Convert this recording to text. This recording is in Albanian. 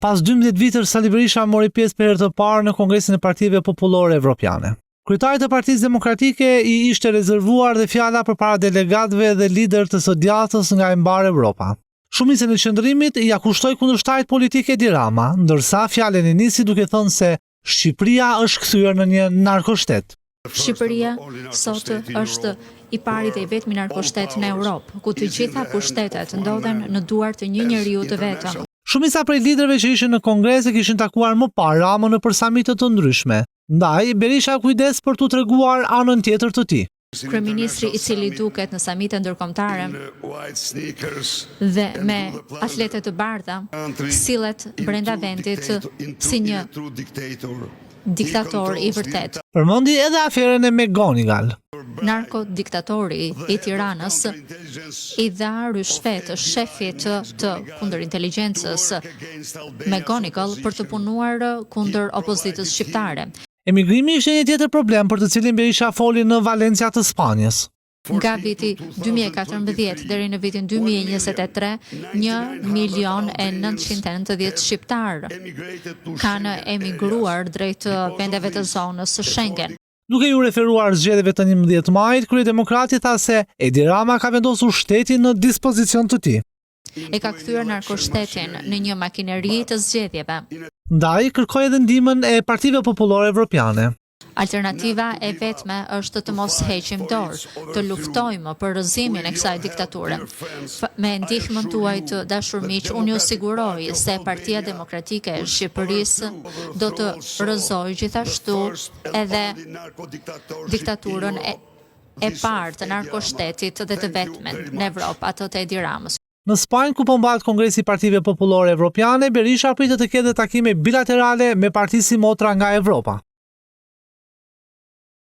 pas 12 vitësh Sali Berisha mori pjesë për herë të parë në Kongresin e Partive Popullore Evropiane. Kryetarit të Partisë Demokratike i ishte rezervuar dhe fjala përpara delegatëve dhe lider të së djathtës nga e mbar Evropa. Shumicën e qëndrimit ja kushtoi kundërshtarit politik Edi Rama, ndërsa fjalën e nisi duke thënë se Shqipëria është kthyer në një narkoshtet. Shqipëria sot është i pari dhe i vetmi narkoshtet në Europë, ku të gjitha pushtetet ndodhen në duar të një njeriu të vetëm. Shumica prej liderëve që ishin në Kongres e kishin takuar më parë Ramën nëpër samite të ndryshme. Ndaj, Berisha kujdes për t'u treguar anën tjetër të tij. Kryeministri i cili duket në samite ndërkombëtare dhe me atlete të bardha sillet brenda vendit si një diktator i vërtet. Përmendi edhe aferën e McGonigal. Narkodiktatori i Tiranës i dha ryshfet shefit të kundërinteligencës McGonigal për të punuar kundër opozitës shqiptare. Emigrimi ishte një tjetër problem për të cilin Berisha foli në Valencia të Spanjës. Nga viti 2014 deri në vitin 2023, 1.990.000 shqiptar kanë emigruar drejt vendeve të zonës së Schengen. Duke ju referuar zgjedhjeve të 11 majit, kryedemokrati tha se Edi Rama ka vendosur shtetin në dispozicion të tij. E ka kthyer narkoshtetin në një makineri të zgjedhjeve. Ndaj kërkoi edhe ndihmën e Partive Popullore Evropiane. Alternativa e vetme është të mos heqim dorë, të luftojmë për rrëzimin e kësaj diktature. Me ndihmën tuaj të dashur miq, unë ju siguroj se Partia Demokratike e Shqipërisë do të rrëzojë gjithashtu edhe diktaturën e parë të narkoshtetit dhe të vetmen në Evropë, atë të Edi Ramës. Në Spanjë, ku po mbahet Kongresi i Partive Popullore Evropiane, Berisha pritet të ketë takime bilaterale me parti si motra nga Evropa.